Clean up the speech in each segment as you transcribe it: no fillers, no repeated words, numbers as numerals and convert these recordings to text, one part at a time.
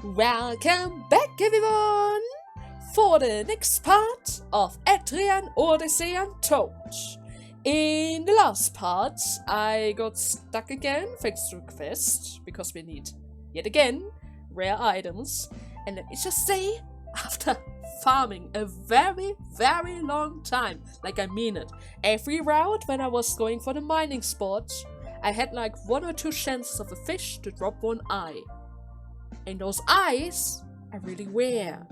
Welcome back, everyone, for the next part of Etrian Odyssey Untold. In the last part, I got stuck again thanks to a quest, because we need, yet again, rare items. And let me just say, after farming a very, very long time, like I mean it, every route when I was going for the mining spot, I had like 1 or 2 chances of a fish to drop 1 eye. And those eyes are really rare.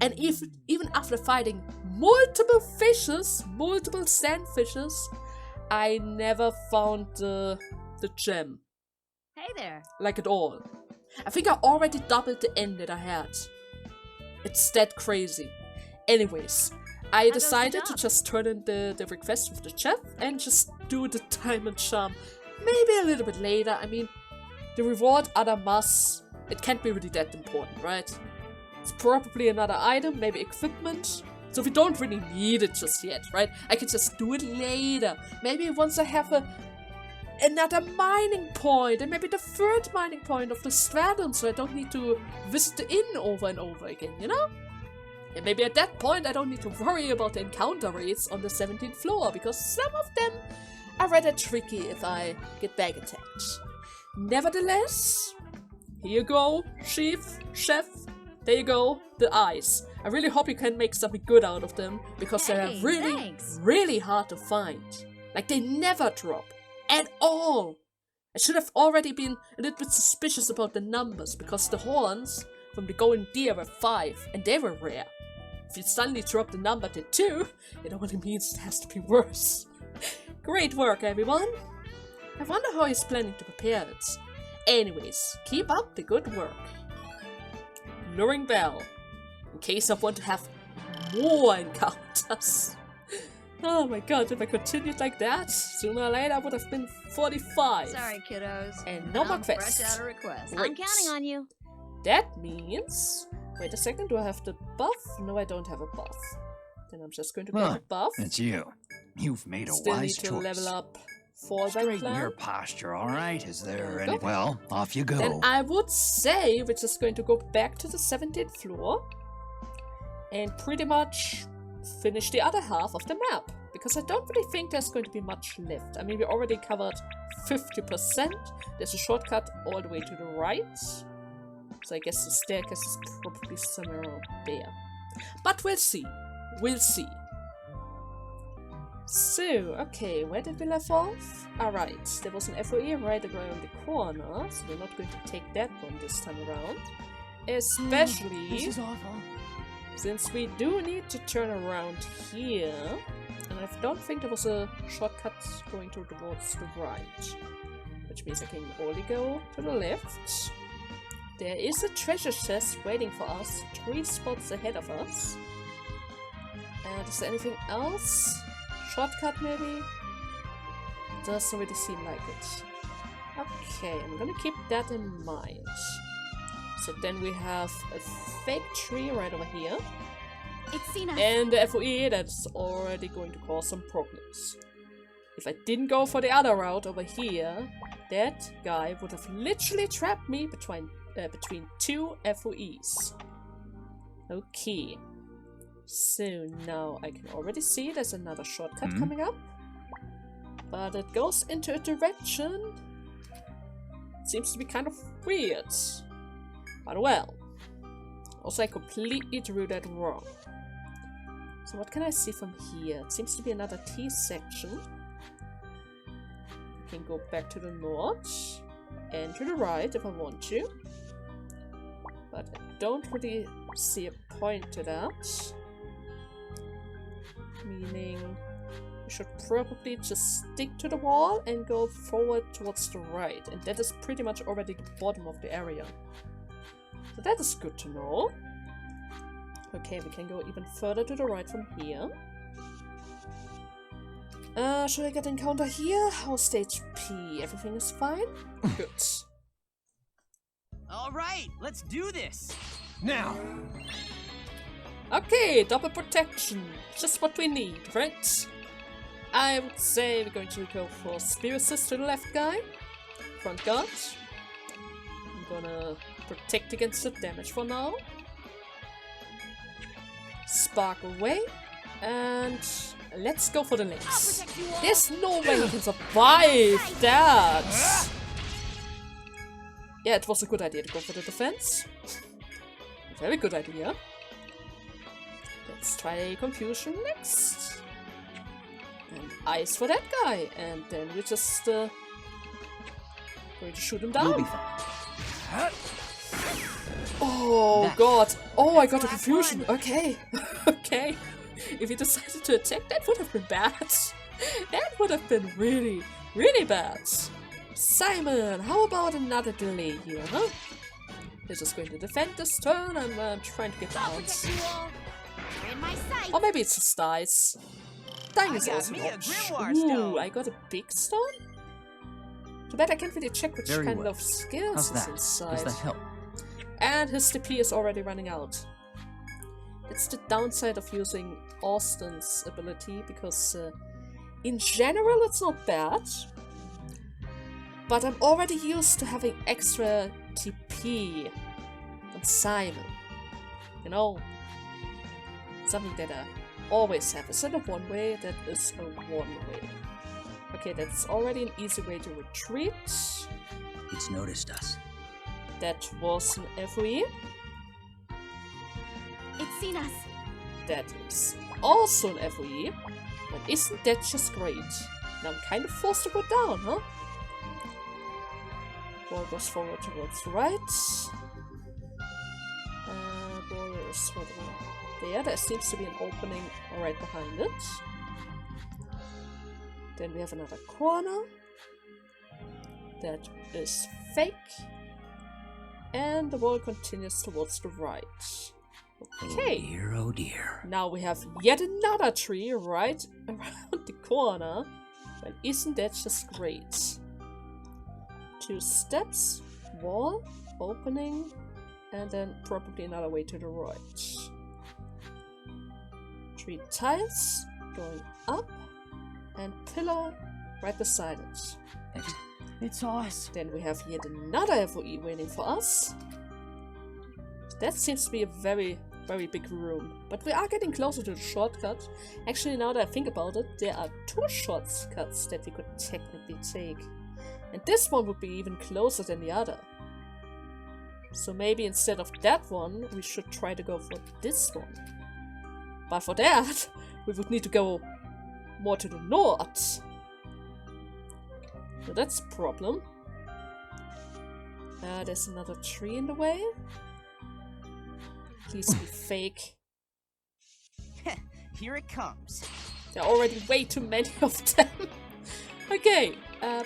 And even after fighting multiple fishes, multiple sandfishes, I never found the gem. Hey there. Like at all. I think I already doubled the end that I had. It's that crazy. Anyways, I decided to just turn in the request with the chef and just do the diamond charm. Maybe a little bit later. I mean, the reward Adamas, it can't be really that important, right? It's probably another item, maybe equipment. So we don't really need it just yet, right? I can just do it later. Maybe once I have another mining point, and maybe the 3rd mining point of the stratum, so I don't need to visit the inn over and over again, you know? And maybe at that point I don't need to worry about the encounter rates on the 17th floor, because some of them are rather tricky if I get bag attacked. Nevertheless, here you go, chef. There you go, the eyes. I really hope you can make something good out of them, because they're really hard to find. Like, they never drop. At all! I should have already been a little bit suspicious about the numbers, because the horns from the golden deer were 5, and they were rare. If you suddenly drop the number to 2, it only means it has to be worse. Great work, everyone! I wonder how he's planning to prepare it. Anyways, keep up the good work. Luring bell, in case I want to have more encounters. Oh my god, if I continued like that, sooner or later I would have been 45. Sorry, kiddos. And no more quests. Fresh out a request. Great. I'm counting on you. That means... Wait a second, do I have the buff? No, I don't have a buff. Then I'm just going to get a buff. It's you. You've made a Still wise need to choice. level up for Straighten your posture, alright? Is there any... Go. Well, off you go. Then I would say we're just going to go back to the 17th floor and pretty much finish the other half of the map. Because I don't really think there's going to be much left. I mean, we already covered 50%. There's a shortcut all the way to the right. So I guess the staircase is probably somewhere around there. But we'll see. We'll see. So, okay, where did we leave off? Alright, there was an FOE right around the corner, so we're not going to take that one this time around. Especially This is awful. since we do need to turn around here, and I don't think there was a shortcut going towards the right. Which means I can only go to the left. There is a treasure chest waiting for us, 3 spots ahead of us. And is there anything else? Shortcut maybe? Doesn't really seem like it. Okay, I'm gonna keep that in mind. So then we have a fake tree right over here. It's seen us. And the FOE that's already going to cause some problems. If I didn't go for the other route over here, that guy would have literally trapped me between 2 FOEs. Okay. So now I can already see there's another shortcut coming up. But it goes into a direction. It seems to be kind of weird. But well. Also I completely drew that wrong. So what can I see from here? It seems to be another T section. I can go back to the north. And to the right if I want to. But I don't really see a point to that. Meaning we should probably just stick to the wall and go forward towards the right. And that is pretty much already the bottom of the area. So that is good to know. Okay, we can go even further to the right from here. Should I get an encounter here? Or stage P? Everything is fine? Good. Alright, let's do this! Now! Okay, double protection. Just what we need, right? I would say we're going to go for Spear Assist to the left guy. Front guard. I'm gonna Protect against the damage for now. Spark away. And let's go for the links. There's no way he can survive that. Yeah, it was a good idea to go for the defense. Very good idea. Let's try confusion next. And ice for that guy. And then we're just going to shoot him down. Oh god. Oh, I got a confusion. Okay. Okay. If he decided to attack, that would have been bad. That would have been really, really bad. Simon, how about another delay here, huh? He's just going to defend this turn and I'm trying to get the ounce. Or maybe it's just dice. Dying is also an option. Ooh, I got a big stone? Too bad I can't really check which kind of skills is inside. Does that help? And his TP is already running out. It's the downside of using Austin's ability, because in general it's not bad. But I'm already used to having extra TP on Simon. You know, something that I always have. Is that a one-way? That is a one-way. Okay, that's already an easy way to retreat. It's noticed us. That was an FOE. It's seen us. That is also an FOE. But isn't that just great? Now I'm kind of forced to go down, huh? Ball goes forward towards the right. Ball is sort of there. There seems to be an opening right behind it. Then we have another corner. That is fake. And the ball continues towards the right. Okay. Oh dear, oh dear. Now we have yet another tree right around the corner. Well, isn't that just great? 2 steps, wall, opening, and then probably another way to the right. 3 tiles going up, and pillar right beside it. It's us. Then we have yet another FOE waiting for us. That seems to be a very, very big room. But we are getting closer to the shortcut. Actually, now that I think about it, there are 2 shortcuts that we could technically take. And this one would be even closer than the other. So maybe instead of that one, we should try to go for this one. But for that, we would need to go more to the north. So that's a problem. There's another tree in the way. Please be fake. Here it comes. There are already way too many of them. Okay,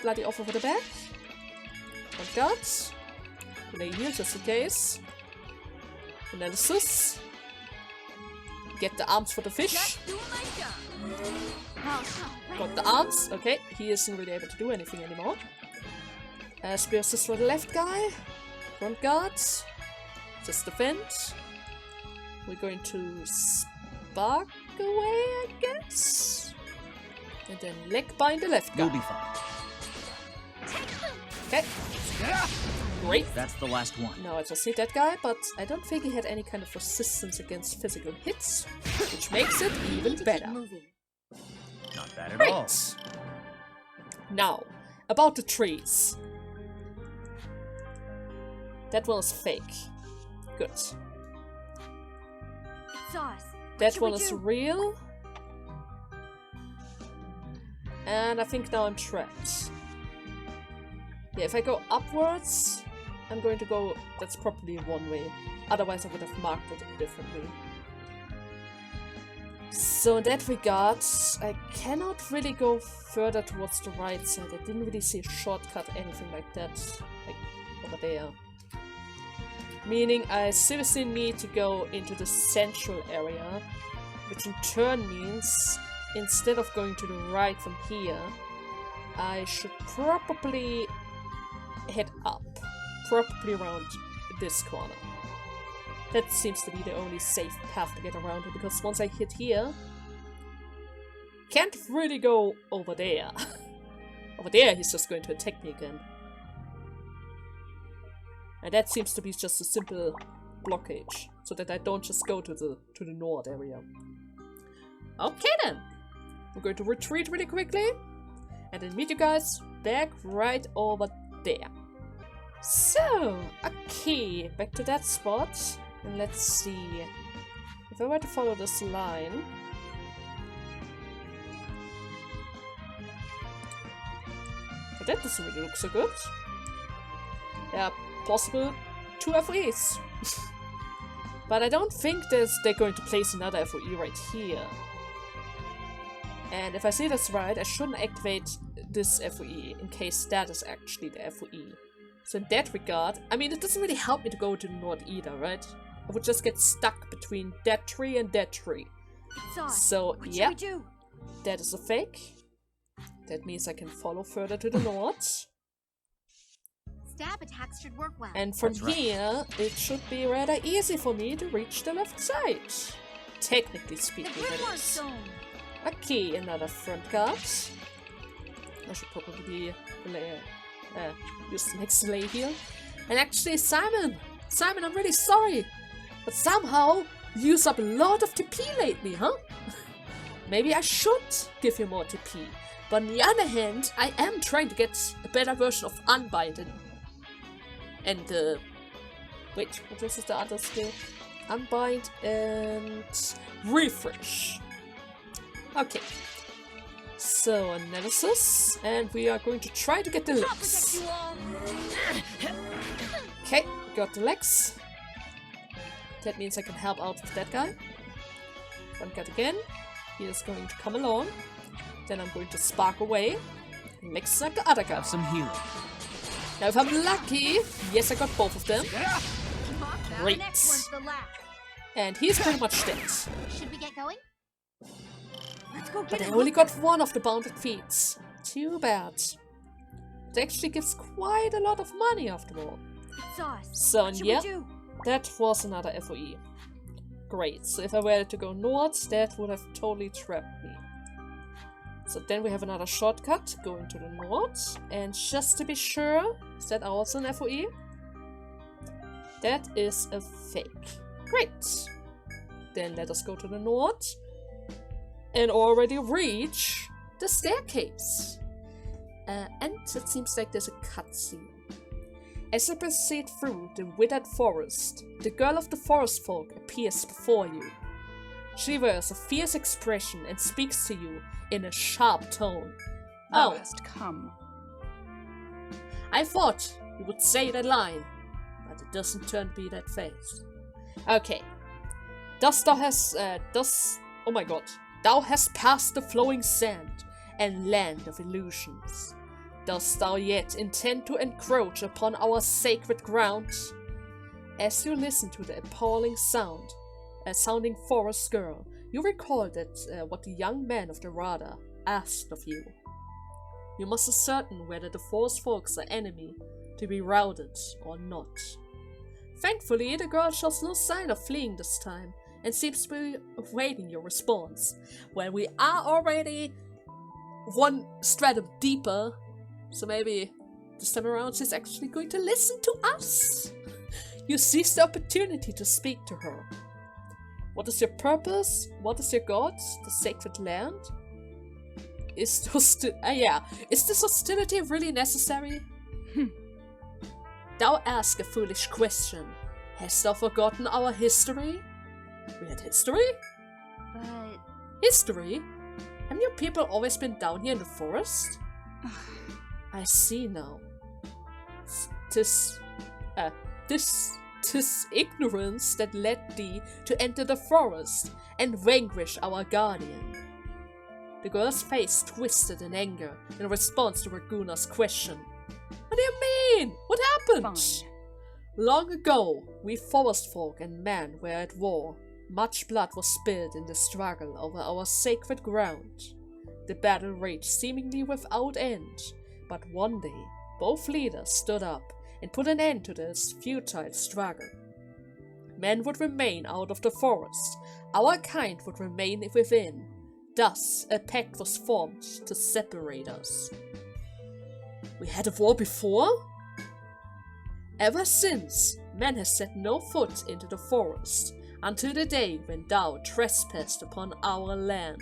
bloody off over the back. One guard. Lay here just in case. Analysis. Get the arms for the fish. Got the arms. Okay, he isn't really able to do anything anymore. Spear assist for the left guy. Front guard. Just defend. We're going to spark away, I guess. And then leg bind the left guy. You'll be fine. Okay. Great. That's the last one. Now I just need that guy, but I don't think he had any kind of resistance against physical hits, which makes it even better. Not bad at all. Great. Now, about the trees. That one is fake. Good. That one is real. And I think now I'm trapped. Yeah, if I go upwards, I'm going to go... That's probably one way. Otherwise I would have marked it differently. So in that regard, I cannot really go further towards the right side. I didn't really see a shortcut, anything like that. Like, over there. Meaning I seriously need to go into the central area, which in turn means instead of going to the right from here, I should probably head up. Probably around this corner. That seems to be the only safe path to get around it, because once I hit here, can't really go over there. Over there he's just going to attack me again. And that seems to be just a simple blockage, so that I don't just go to the north area. Okay then, we're going to retreat really quickly, and then meet you guys back right over there. So, okay, back to that spot, and let's see. If I were to follow this line... But that doesn't really look so good. Yeah, possible 2 FOEs. But I don't think they're going to place another FOE right here. And if I see this right, I shouldn't activate this FOE in case that is actually the FOE. So in that regard, I mean, it doesn't really help me to go to the north either, right? I would just get stuck between that tree and that tree. So, yeah, that is a fake. That means I can follow further to the north. Stab attacks should work well. And from here, it should be rather easy for me to reach the left side. Technically speaking, that is. Okay, another front guard. I should probably use the next delay here. And actually, Simon, I'm really sorry, but somehow you use up a lot of TP lately, huh? Maybe I should give you more TP. But on the other hand, I am trying to get a better version of Unbind and wait, what was the other skill? Unbind and Refresh. Okay. So, analysis, and we are going to try to get the legs. Okay, got the legs. That means I can help out with that guy. Front guard again. He is going to come along. Then I'm going to spark away and mix like the other guy. Have some healing. Now if I'm lucky, yes, I got both of them. Great. And he's pretty much dead. Should we get going? Let's go get But I it. only got one of the bounded feats. Too bad. It actually gives quite a lot of money after all. It's us. So What should yeah, we do? that was another FOE. Great, so if I were to go north, that would have totally trapped me. So then we have another shortcut going to the north. And just to be sure, is that also an FOE? That is a fake. Great. Then let us go to the north. And already reach the staircase. And it seems like there's a cutscene. As you proceed through the withered forest, the girl of the forest folk appears before you. She wears a fierce expression and speaks to you in a sharp tone. Thou hast come. I thought you would say that line, but it doesn't turn to be that face. Okay. Thou hast passed the flowing sand and land of illusions. Dost thou yet intend to encroach upon our sacred ground? As you listen to the appalling sounding forest girl, you recall that what the young man of the Rada asked of you. You must ascertain whether the forest folks are enemy to be routed or not. Thankfully, the girl shows no sign of fleeing this time and seems to be awaiting your response. Well, we are already one stratum deeper, so maybe this time around she's actually going to listen to us. You seize the opportunity to speak to her. What is your purpose? What is your god? The sacred land? Is this hostility really necessary? Thou ask a foolish question. Hast thou forgotten our history? We had history? But History? Haven't your people always been down here in the forest? I see now. Tis ignorance that led thee to enter the forest and vanquish our guardian. The girl's face twisted in anger in response to Raguna's question. What do you mean? What happened? Fine. Long ago, we forest folk and men were at war. Much blood was spilled in the struggle over our sacred ground. The battle raged seemingly without end, but one day, both leaders stood up and put an end to this futile struggle. Men would remain out of the forest, our kind would remain within. Thus, a pact was formed to separate us. We had a war before? Ever since, man has set no foot into the forest, until the day when thou trespassed upon our land.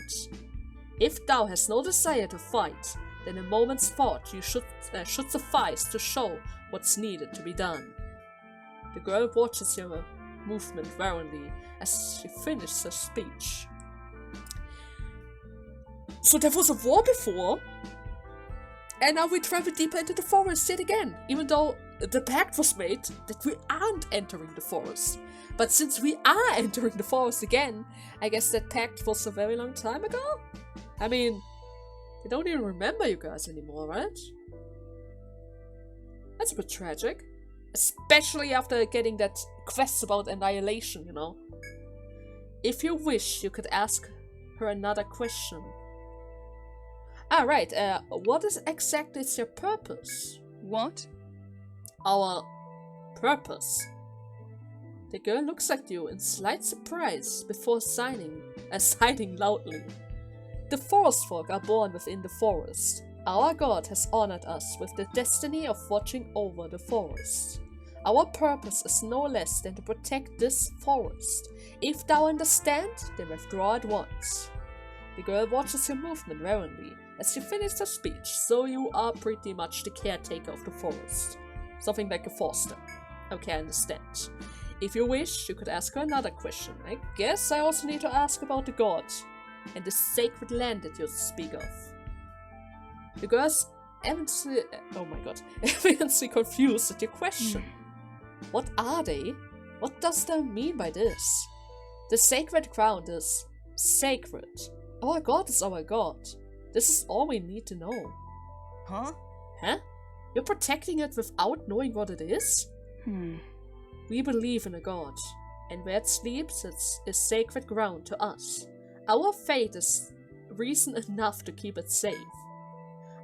If thou hast no desire to fight, then a moment's thought you should suffice to show what's needed to be done. The girl watches your movement warily as she finishes her speech. So there was a war before, and now we travel deeper into the forest yet again, even though the pact was made that we aren't entering the forest. But since we are entering the forest again, I guess that pact was a very long time ago? I mean, they don't even remember you guys anymore, right? That's a bit tragic. Especially after getting that quest about annihilation, you know. If you wish, you could ask her another question. Right, what is exactly your purpose? What? Our purpose. The girl looks at you in slight surprise before signing loudly. The forest folk are born within the forest. Our god has honored us with the destiny of watching over the forest. Our purpose is no less than to protect this forest. If thou understand, then withdraw at once. The girl watches your movement warily as she finishes her speech, so you are pretty much the caretaker of the forest. Something like a foster. Okay, I understand. If you wish, you could ask her another question. I guess I also need to ask about the god and the sacred land that you speak of. The girl's evidently confused at your question. What are they? What does that mean by this? The sacred ground is sacred. Our god is our god. This is all we need to know. Huh? Huh? You're protecting it without knowing what it is? We believe in a god, and where it sleeps is sacred ground to us. Our fate is reason enough to keep it safe.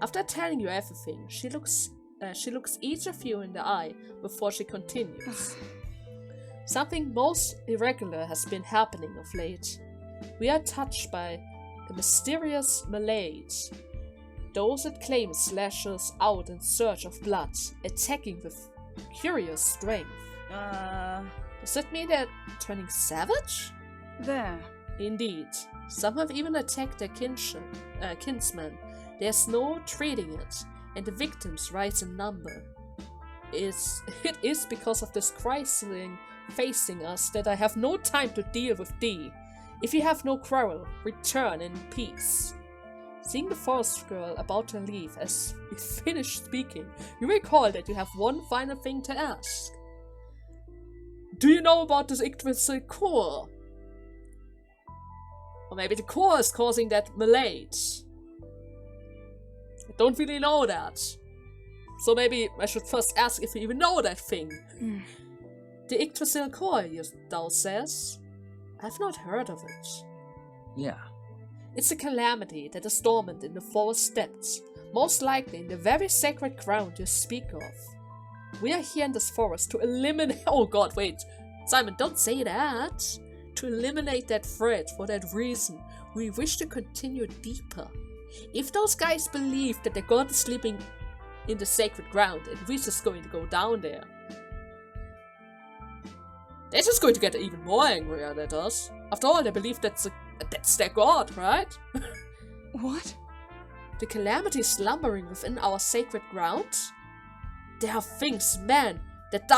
After telling you everything, she looks each of you in the eye before she continues. Something most irregular has been happening of late. We are touched by a mysterious malady. Those it claims slashes out in search of blood, attacking with curious strength. Does it mean they're turning savage? There. Indeed. Some have even attacked their kinsmen. There's no treating it, and the victims rise in number. It is because of this crisis facing us that I have no time to deal with thee. If you have no quarrel, return in peace. Seeing the forest girl about to leave as we finish speaking, you recall that you have one final thing to ask. Do you know about this Yggdrasil core? Or maybe the core is causing that malady. I don't really know that. So maybe I should first ask if you even know that thing. The Yggdrasil core, thou says? I've not heard of it. Yeah. It's a calamity that is dormant in the forest depths, most likely in the very sacred ground you speak of. We are here in this forest to eliminate— oh god, wait. Simon, don't say that. To eliminate that threat. For that reason, we wish to continue deeper. If those guys believe that the god is sleeping in the sacred ground and we're just going to go down there, they're just going to get even more angrier at us. After all, they believe that's their god, right? What? The calamity slumbering within our sacred ground? There are things, man, that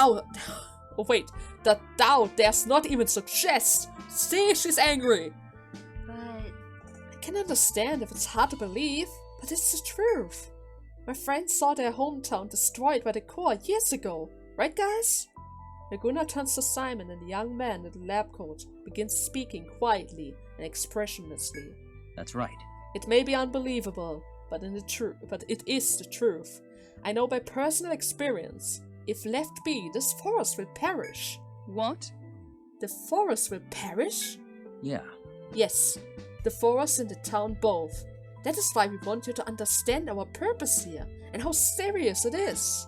thou dares not even suggest. See, she's angry. But I can understand if it's hard to believe, but it's the truth. My friends saw their hometown destroyed by the core years ago, right guys? Laguna turns to Simon, and the young man in the lab coat begins speaking quietly and expressionlessly. That's right. It may be unbelievable, but it is the truth. I know by personal experience, if left be, this forest will perish. What? The forest will perish? Yeah. Yes, the forest and the town both. That is why we want you to understand our purpose here, and how serious it is.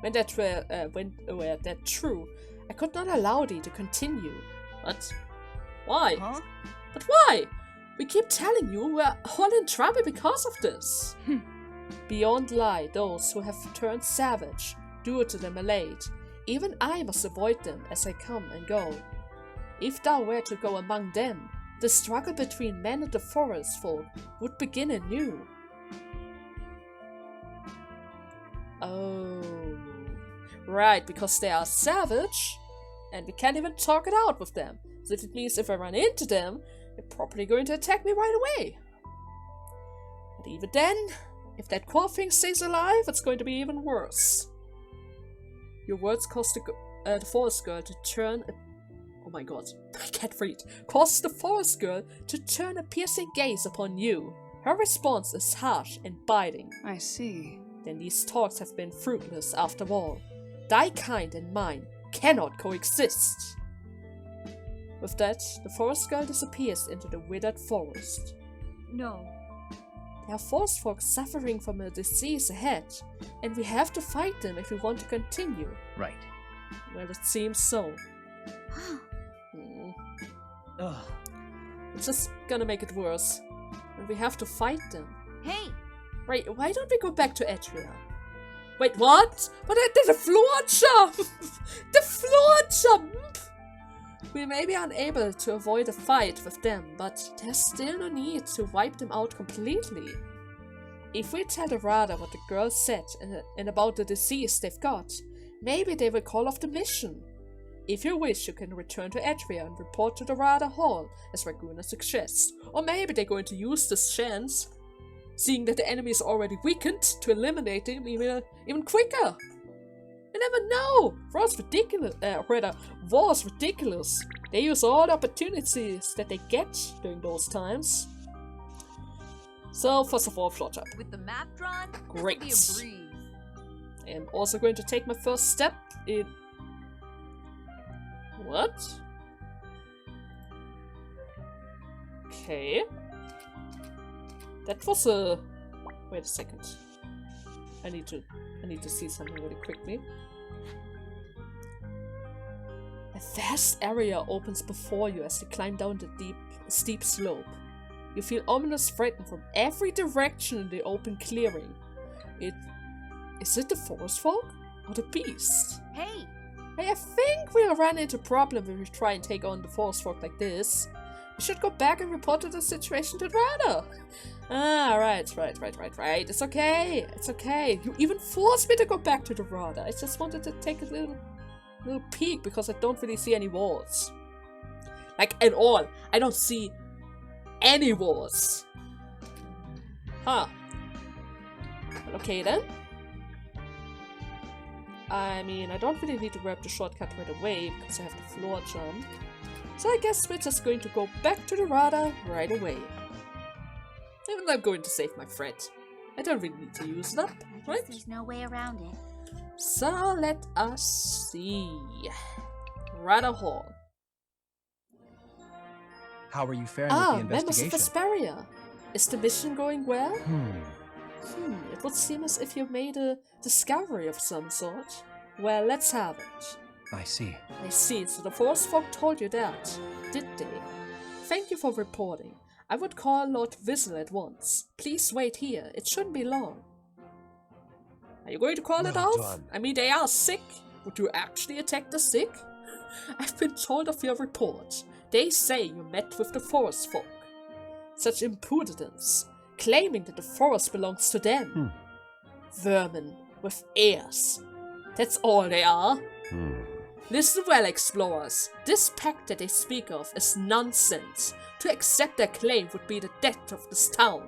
When that true, I could not allow thee to continue. But why? Huh? But why? We keep telling you we're all in trouble because of this. Beyond lie those who have turned savage due to the malade. Even I must avoid them as I come and go. If thou were to go among them, the struggle between men and the forest folk would begin anew. Oh, right, because they are savage, and we can't even talk it out with them. So it means if I run into them, they're probably going to attack me right away. But even then, if that core thing stays alive, it's going to be even worse. Your words caused the forest girl to turn a... Oh my god, I can't read. Caused the forest girl to turn a piercing gaze upon you. Her response is harsh and biting. I see. Then these talks have been fruitless after all. Thy kind and mine cannot coexist. With that, the forest girl disappears into the withered forest. No. There are forest folk suffering from a disease ahead, and we have to fight them if we want to continue. Right. Well, it seems so. Ugh. It's just gonna make it worse. And we have to fight them. Hey! Right, why don't we go back to Etrian? Wait, what? But I did a floor jump! The floor jump! We may be unable to avoid a fight with them, but there's still no need to wipe them out completely. If we tell the Rada what the girl said and about the disease they've got, maybe they will call off the mission. If you wish, you can return to Etrian and report to the Rada Hall, as Raguna suggests. Or maybe they're going to use this chance, seeing that the enemy is already weakened, to eliminate them even quicker. You never know! War's ridiculous. They use all the opportunities that they get during those times. So, first of all, floor jump. With the map drawn, Great. this will be a breeze. I am also going to take my first step in... What? Okay. That was a... Wait a second. I need to see something really quickly. A vast area opens before you as you climb down the steep slope. You feel ominous threatened from every direction in the open clearing. Is it the forest folk? Or the beast? Hey! I think we'll run into problems when we try and take on the forest folk like this. We should go back and report the situation to Rada. Ah, right. It's okay. It's okay. You even forced me to go back to the Rada. I just wanted to take a little peek because I don't really see any walls. Like, at all. I don't see any walls. Huh. Well, okay then. I mean, I don't really need to grab the shortcut right away because I have the floor jump. So I guess we're just going to go back to the Rada right away. And I'm going to save my friend. I don't really need to use it up, right? There's no way around it. So let us see. Rada Hall. How are you faring with the members of investigation? Vesperia. Is the mission going well? It would seem as if you made a discovery of some sort. Well, let's have it. I see. I see, so the forest folk told you that, did they? Thank you for reporting. I would call Lord Whistle at once. Please wait here, it shouldn't be long. Are you going to call it Well off? done. I mean, they are sick. Would you actually attack the sick? I've been told of your report. They say you met with the forest folk. Such impudence, claiming that the forest belongs to them. Vermin with ears. That's all they are. Listen well, explorers. This pact that they speak of is nonsense. To accept their claim would be the death of this town.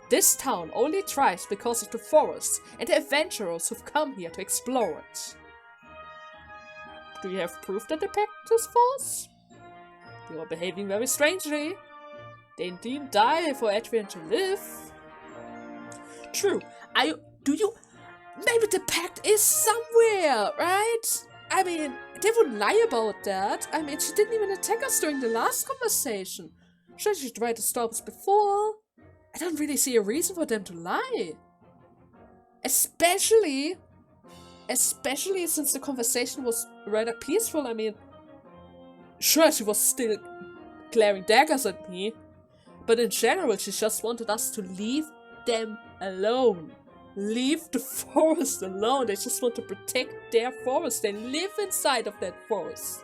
This town only thrives because of the forest and the adventurers who've come here to explore it. Do you have proof that the pact is false? You are behaving very strangely. They indeed die for Etrian to live. True. Maybe the pact is somewhere, right? I mean, they wouldn't lie about that. I mean, she didn't even attack us during the last conversation. Sure, she tried to stop us before. I don't really see a reason for them to lie. Especially since the conversation was rather peaceful. I mean, sure, she was still glaring daggers at me, but in general, she just wanted us to leave them alone. leave the forest alone. They just want to protect their forest. They live inside of that forest.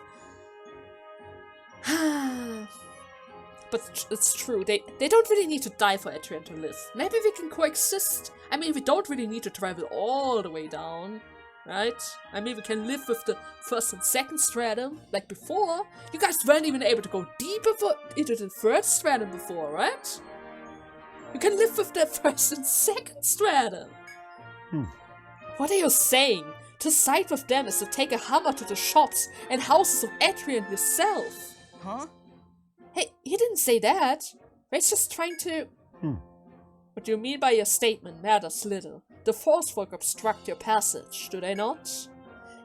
But it's true, they don't really need to die for Etrian to live. Maybe we can coexist. I mean, we don't really need to travel all the way down, right? I mean, we can live with the first and second stratum, like before. You guys weren't even able to go deeper into the third stratum before, right? You can live with the first and second stratum. What are you saying? To side with them is to take a hammer to the shops and houses of Etrian himself. Huh? Hey, he didn't say that. Ray's just trying to... What you mean by your statement matters little. The force folk obstruct your passage, do they not?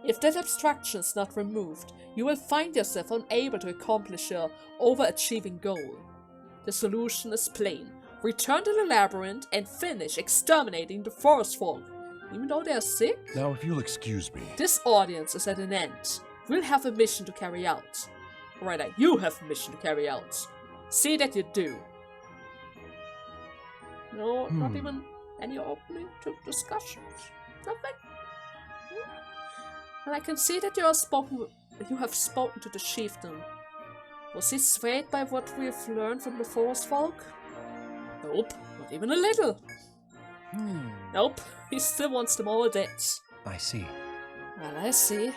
If that obstruction is not removed, you will find yourself unable to accomplish your overachieving goal. The solution is plain. Return to the labyrinth and finish exterminating the forest folk, even though they are sick. Now, if you'll excuse me. This audience is at an end. We'll have a mission to carry out. Or rather, you have a mission to carry out. See that you do. No, not even any opening to discussions. Nothing. And I can see that you have spoken to the chieftain. Was he swayed by what we've learned from the forest folk? Nope, not even a little. Nope, he still wants them all dead. I see. Well, I see.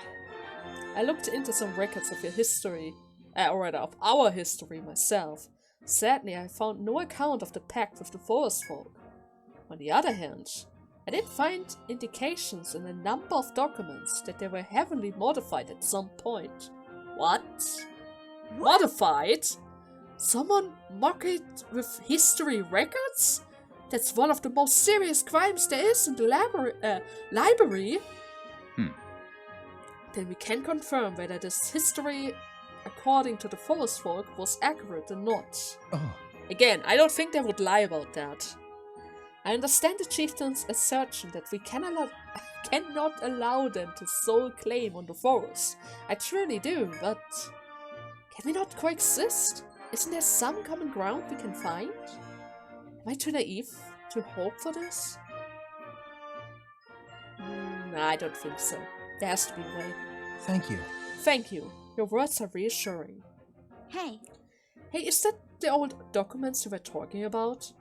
I looked into some records of your history, or rather of our history myself. Sadly, I found no account of the pact with the forest folk. On the other hand, I did find indications in a number of documents that they were heavily modified at some point. What? Modified? Someone mocked with history records? That's one of the most serious crimes there is in the library. Then we can confirm whether this history, according to the forest folk, was accurate or not. Again, I don't think they would lie about that. I understand the chieftain's assertion that we cannot allow them to sole claim on the forest. I truly do, but can we not coexist? Isn't there some common ground we can find? Am I too naive to hope for this? Nah, I don't think so. There has to be a way. Thank you. Thank you. Your words are reassuring. Hey, Hey, is that the old documents you were talking about?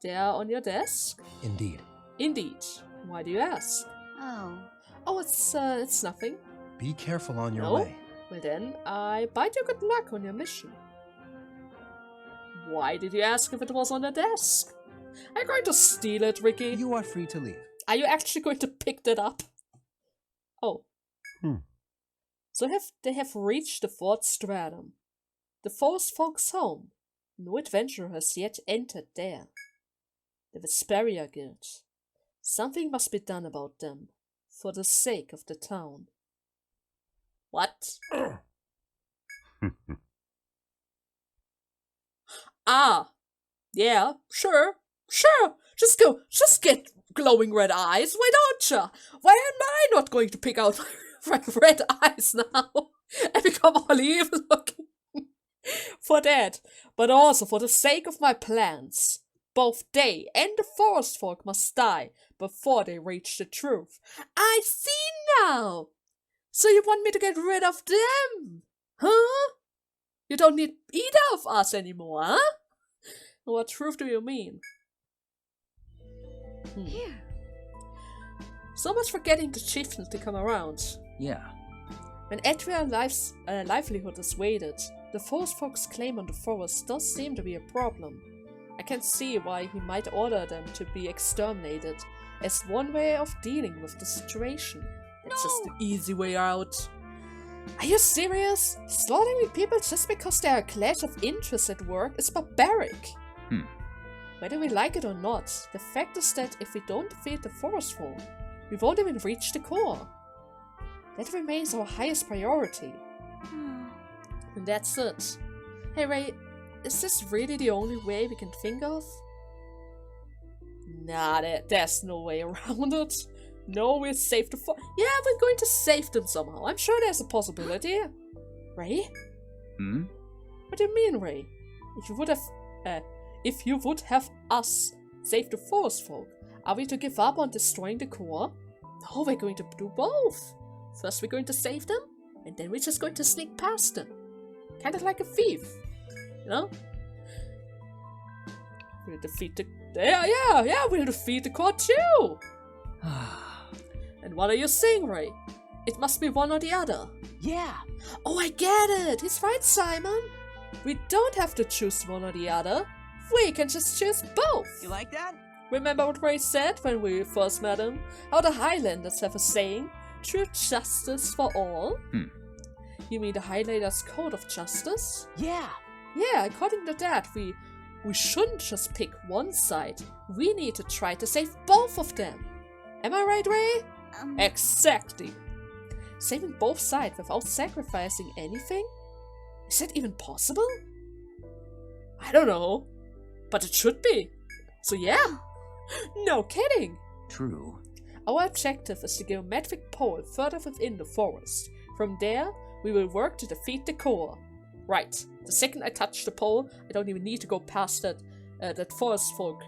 They are on your desk? Indeed. Indeed. Why do you ask? Oh, it's nothing. Be careful on your No? way. Well then, I bid you good luck on your mission. Why did you ask if it was on the desk? Are you going to steal it, Ricky? You are free to leave. Are you actually going to pick that up? Oh. So they have reached the fourth stratum. The forest folk's home. No adventurer has yet entered there. The Vesperia Guild. Something must be done about them, for the sake of the town. What? Yeah, sure. Just get glowing red eyes, why don't ya? Why am I not going to pick out my red eyes now and become all evil looking? For that, but also for the sake of my plans. Both they and the forest folk must die before they reach the truth. I see now! So you want me to get rid of them? Huh? You don't need either of us anymore, huh? What truth do you mean? here. So much for getting the chieftain to come around. Yeah. When Etrian's livelihood is weighted, the forest folk's claim on the forest does seem to be a problem. I can see why he might order them to be exterminated as one way of dealing with the situation. It's just the easy way out. Are you serious? Slaughtering people just because they are a clash of interests at work is barbaric. Whether we like it or not, the fact is that if we don't defeat the forest folk, we won't even reach the core. That remains our highest priority. And that's it. Hey Ray, is this really the only way we can think of? Nah, there's no way around it. No, we'll save the Yeah, we're going to save them somehow. I'm sure there's a possibility. Ray? What do you mean, Ray? If you would have us save the forest folk, Are we to give up on destroying the core? No, we're going to do both. First we're going to save them, and then we're just going to sneak past them. Kind of like a thief, you know? We'll defeat the... Yeah, we'll defeat the core too! And what are you saying, Ray? It must be one or the other. Yeah. Oh, I get it! He's right, Simon! We don't have to choose one or the other. We can just choose both! You like that? Remember what Ray said when we first met him? How the Highlanders have a saying, true justice for all? You mean the Highlanders' code of justice? Yeah. Yeah, according to that, we shouldn't just pick one side. We need to try to save both of them. Am I right, Ray? Exactly. Saving both sides without sacrificing anything? Is that even possible? I don't know. But it should be. So yeah. No kidding. True. Our objective is the geometric pole further within the forest. From there, we will work to defeat the core. Right. The second I touch the pole, I don't even need to go past that forest folk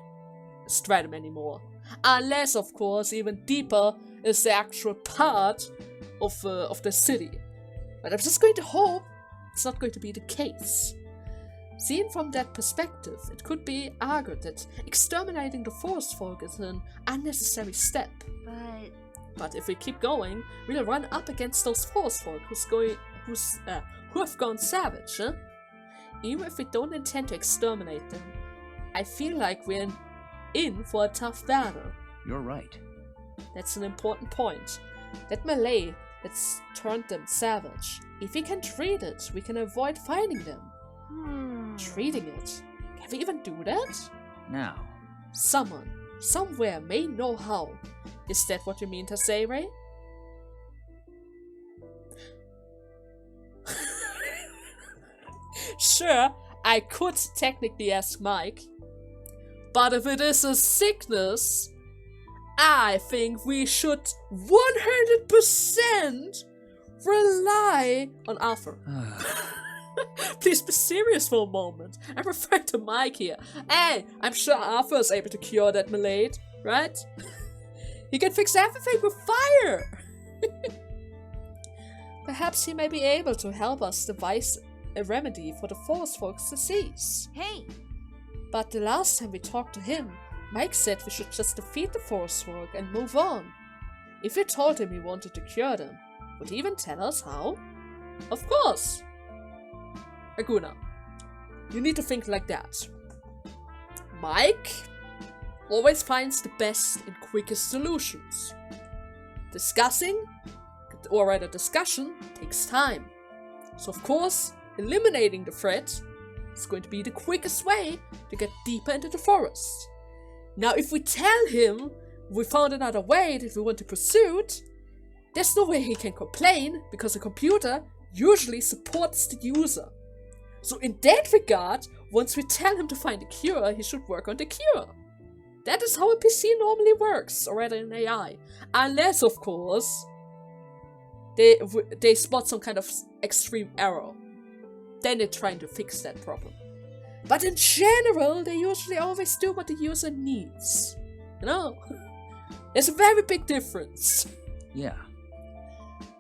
stratum anymore. Unless, of course, even deeper is the actual part of the city. But I'm just going to hope it's not going to be the case. Seen from that perspective, it could be argued that exterminating the forest folk is an unnecessary step. But if we keep going, we'll run up against those forest folk who have gone savage, huh? Even if we don't intend to exterminate them, I feel like we're in for a tough battle. You're right. That's an important point. That melee that's turned them savage. If we can treat it, we can avoid fighting them. Treating it? Can we even do that? Now. Someone, somewhere may know how. Is that what you mean to say, Ray? Sure, I could technically ask Mike. But if it is a sickness, I think we should 100% rely on Arthur. Please be serious for a moment. I'm referring to Mike here. Hey, I'm sure Arthur is able to cure that malade, right? He can fix everything with fire! Perhaps he may be able to help us devise a remedy for the forest folk's disease. Hey! But the last time we talked to him, Mike said we should just defeat the forest folk and move on. If we told him we wanted to cure them, would he even tell us how? Of course! Aguna, you need to think like that. Mike always finds the best and quickest solutions. Discussion takes time. So of course, eliminating the threat is going to be the quickest way to get deeper into the forest. Now if we tell him we found another way that we want to pursue it, there's no way he can complain because a computer usually supports the user. So in that regard, once we tell him to find a cure, he should work on the cure. That is how a PC normally works, or rather an AI. Unless, of course, they spot some kind of extreme error. Then they're trying to fix that problem. But in general, they usually always do what the user needs. You know? There's a very big difference. Yeah.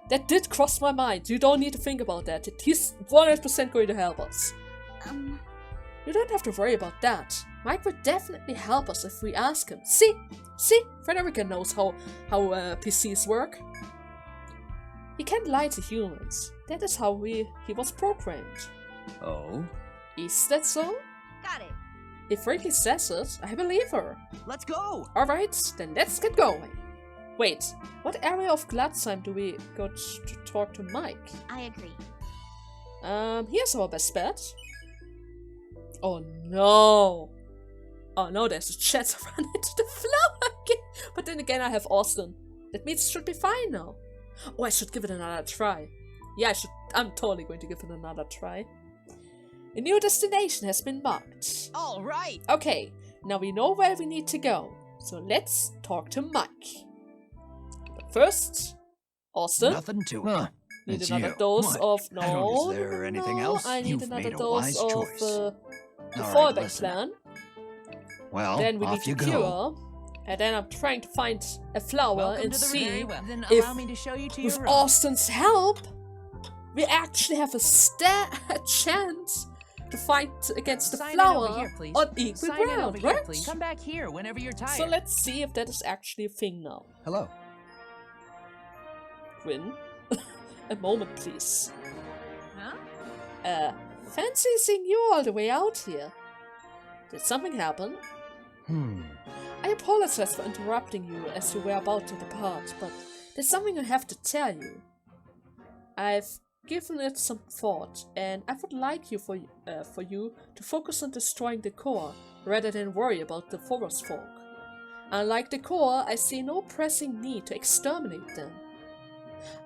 That did cross my mind. You don't need to think about that. He's 100% going to help us. You don't have to worry about that. Mike would definitely help us if we ask him. See? Frederica knows how PCs work. He can't lie to humans. That is how he was programmed. Oh? Is that so? Got it. If Ricky says it, I believe her. Let's go! Alright, then let's get going. Wait, what area of Gladsheim do we go to talk to Mike? I agree. Here's our best bet. Oh no! Oh no, there's a chance to run into the flower again! But then again, I have Austin. That means it should be fine now. Oh, I should give it another try. Yeah, I'm totally going to give it another try. A new destination has been marked. Alright! Okay, now we know where we need to go. So let's talk to Mike. But first, Austin. Nothing to it. Need It's another you. dose What? of I don't- is there no, anything no, else? I need You've another made a dose wise of choice. the All right, fallback listen. plan. Well, Then we need off to you cure. go. And then I'm trying to find a flower and see Then if, allow me to show you to with your room. Austin's help, we actually have a chance to fight against the Sign in flower over here, please. on equal Sign in ground, over here, right? please. Come back here whenever you're tired. So let's see if that is actually a thing now. Hello. Quinn, a moment, please. Huh? Fancy seeing you all the way out here. Did something happen? I apologize for interrupting you as you were about to depart, but there's something I have to tell you. I've given it some thought, and I would like you for you to focus on destroying the core rather than worry about the forest folk. Unlike the core, I see no pressing need to exterminate them.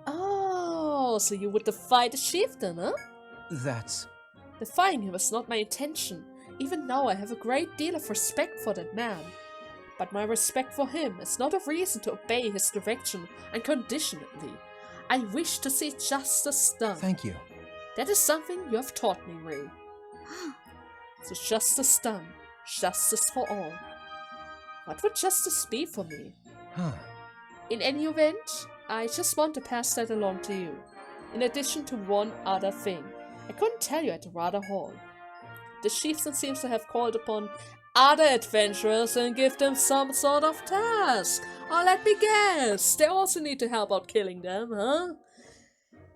Oh, so you would defy the chieftain, huh? That's... Defying him was not my intention. Even now I have a great deal of respect for that man. But my respect for him is not a reason to obey his direction unconditionally. I wish to see justice done. Thank you. That is something you have taught me, Ray. So justice done. Justice for all. What would justice be for me? Huh. In any event, I just want to pass that along to you. In addition to one other thing. I couldn't tell you at the Radar Hall. The chieftain seems to have called upon other adventurers and give them some sort of task. Oh, let me guess. They also need to help out killing them, huh?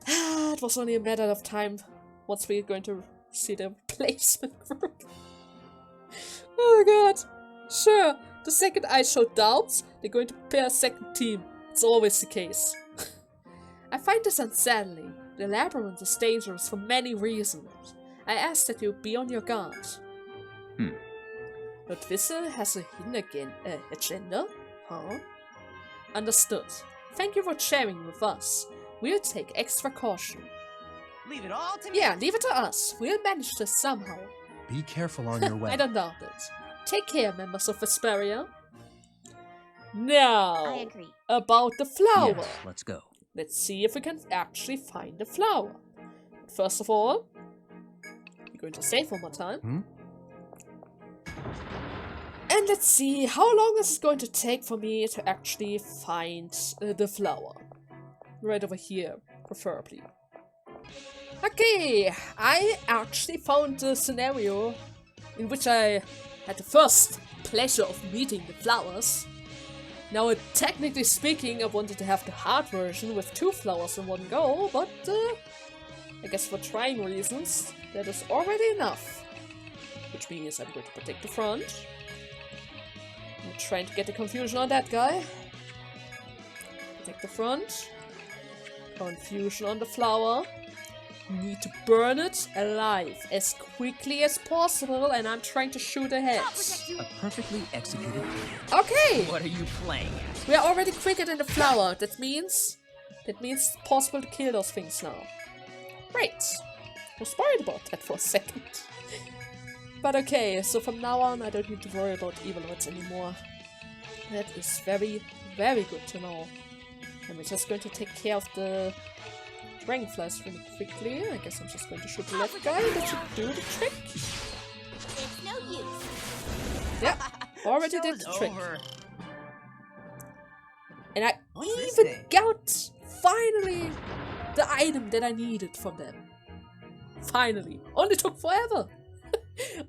It was only a matter of time once we're going to see the replacement group. Oh god. Sure, the second I show doubts, they're going to prepare a second team. It's always the case. I find this unsettling. The labyrinth is dangerous for many reasons. I ask that you be on your guard. Lord Wissel has a hidden agenda? Huh? Understood. Thank you for sharing with us. We'll take extra caution. Leave it all to me. Yeah, leave it to us. We'll manage this somehow. Be careful on your way. I don't doubt it. Take care, members of Vesperia. Now, I agree. about the flower. Yes, let's go. Let's see if we can actually find the flower. But first of all, we're going to save one more time. And let's see, how long is it going to take for me to actually find the flower? Right over here, preferably. Okay, I actually found the scenario in which I had the first pleasure of meeting the flowers. Now, technically speaking, I wanted to have the hard version with 2 flowers in one go, but I guess for trying reasons, that is already enough. Which means I'm going to protect the front. I'm trying to get the confusion on that guy. Protect the front. Confusion on the flower. Need to burn it alive as quickly as possible, and I'm trying to shoot ahead. A perfectly executed plan. Okay! What are you playing at? We are already quicker than the flower. That means it's possible to kill those things now. Great. I was worried about that for a second. But okay, so from now on I don't need to worry about evaloids anymore. That is very, very good to know. And we're just going to take care of the dragonflies really quickly. I guess I'm just going to shoot the left guy. That should do the trick. It's no use. Yep, already did Show's the trick. over. And I What's this even thing? got, finally, the item that I needed from them. Finally. Only took forever.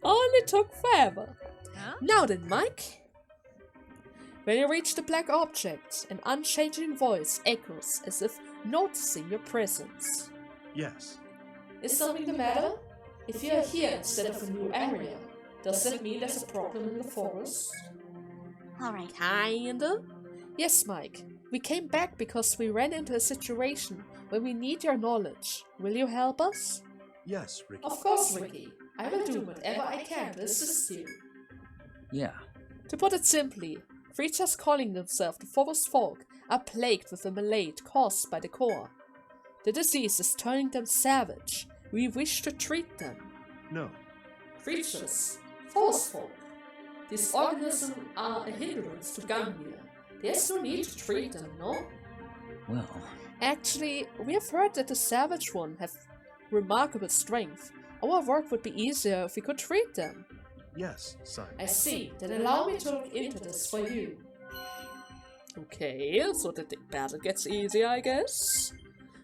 Only took forever. Huh? Now then, Mike. When you reach the black object, an unchanging voice echoes as if noticing your presence. Yes. Is something the matter? If you are here instead of a new area, does that mean there's a problem in the forest? Alright. Kinda. Yes, Mike. We came back because we ran into a situation where we need your knowledge. Will you help us? Yes, Ricky. Of course, Ricky. I will do whatever I can to assist you. Yeah. To put it simply, creatures calling themselves the forest folk are plagued with a malady caused by the core. The disease is turning them savage. We wish to treat them. No. Creatures, forest folk. These organisms are a hindrance to Ganglia. There's no need to treat them, no? Well, Actually, we have heard that the savage one have remarkable strength. Our work would be easier if we could treat them. Yes, son. I see. Then allow me to look into this for you. Okay, so that the battle gets easier, I guess.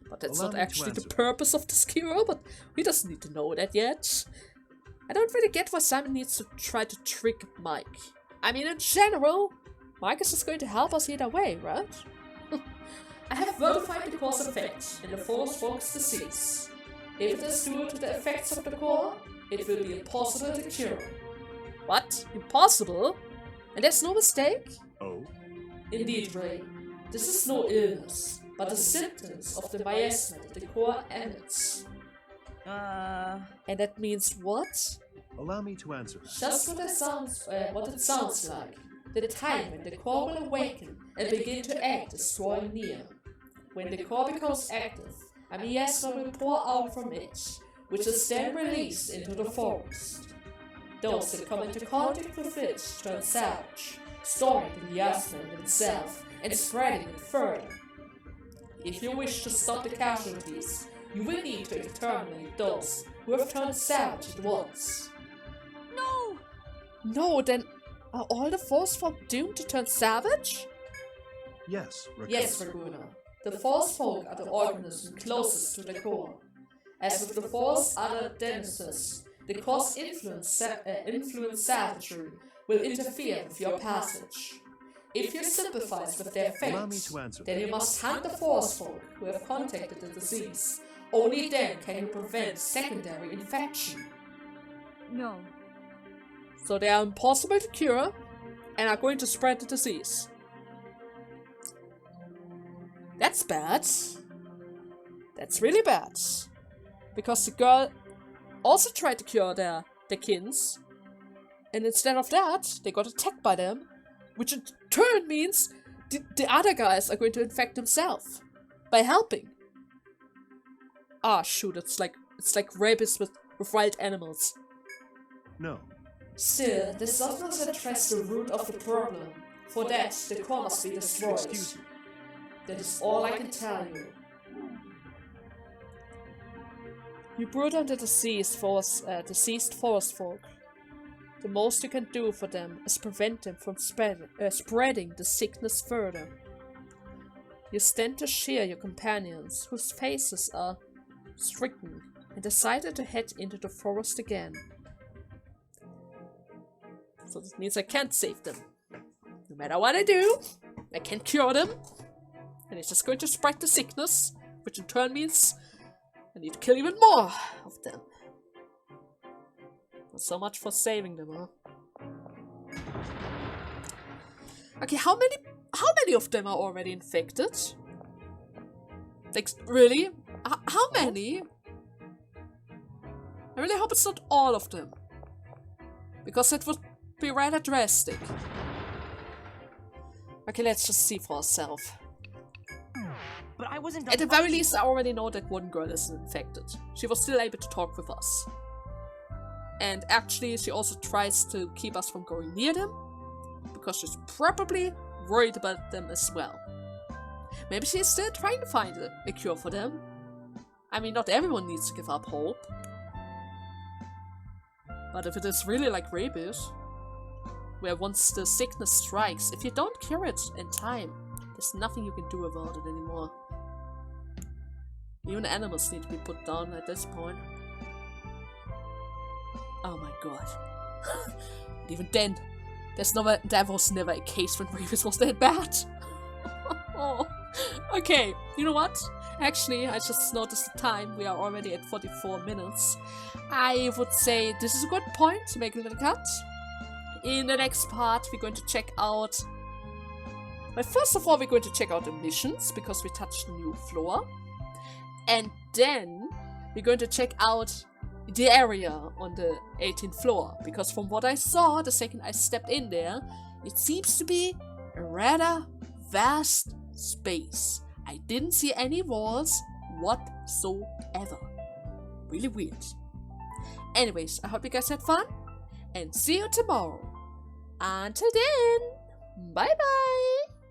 But that's Allow not me to actually the answer. purpose of this cure, but he doesn't need to know that yet. I don't really get why Simon needs to try to trick Mike. I mean, in general, Mike is just going to help us either way, right? I have verified the core's effect in the Force Folk's disease. If it is due to the effects of the core, it will be impossible to cure. What? Impossible? And there's no mistake? Oh? Indeed, Ray. This is no illness, but the symptoms of the miasma that the core emits. And that means what? Allow me to answer. Just what it sounds like. The time when the core will awaken and begin to act is drawing near. When the core becomes active, a miasma will pour out from it, which is then released into the forest. Those that come into contact with it turn savage, storing the miasma in itself and spreading it further. If you wish to stop the casualties, you will need to exterminate those who have turned savage at once. No! No, then are all the Force folk doomed to turn savage? Yes, Raccoon. Yes, Raguna. The Force folk are the organism closest to the core. As with the Force other denizens, the core's influence savagery will interfere with your passage. If you sympathize with their Allow me fate, to answer. then you must hunt the Force folk who have contacted the disease. Only then can you prevent secondary infection. No. So they are impossible to cure and are going to spread the disease. That's bad. That's really bad. Because the girl also tried to cure their kins. And instead of that, they got attacked by them. Which in turn means the other guys are going to infect themselves. By helping. Ah, shoot, it's like rabies with wild animals. No. Still, this does not address the root of the problem. For that, the core must be destroyed. Excuse me. That is all I can tell you. You brood on the deceased forest folk. The most you can do for them is prevent them from spreading the sickness further. You stand to cheer your companions, whose faces are stricken, and decided to head into the forest again. So this means I can't save them. No matter what I do, I can't cure them. And it's just going to spread the sickness, which in turn means I need to kill even more of them. Not so much for saving them, huh? Okay, how many of them are already infected? Like, really? How many? I really hope it's not all of them. Because that would be rather drastic. Okay, let's just see for ourselves. But I wasn't At the very least, I already know that one girl is infected. She was still able to talk with us. And actually, she also tries to keep us from going near them. Because she's probably worried about them as well. Maybe she's still trying to find a cure for them. I mean, not everyone needs to give up hope. But if it is really like rabies, where once the sickness strikes, if you don't cure it in time, there's nothing you can do about it anymore. Even animals need to be put down at this point. Oh my god. And even then, there was never a case when rabies was that bad. Oh. Okay, you know what? Actually, I just noticed the time. We are already at 44 minutes. I would say this is a good point to make a little cut. In the next part, we're going to check out... Well, first of all, we're going to check out the missions, because we touched a new floor. And then, we're going to check out the area on the 18th floor. Because from what I saw, the second I stepped in there, it seems to be a rather vast space. I didn't see any walls whatsoever. Really weird. Anyways, I hope you guys had fun, and see you tomorrow. Until then, bye bye!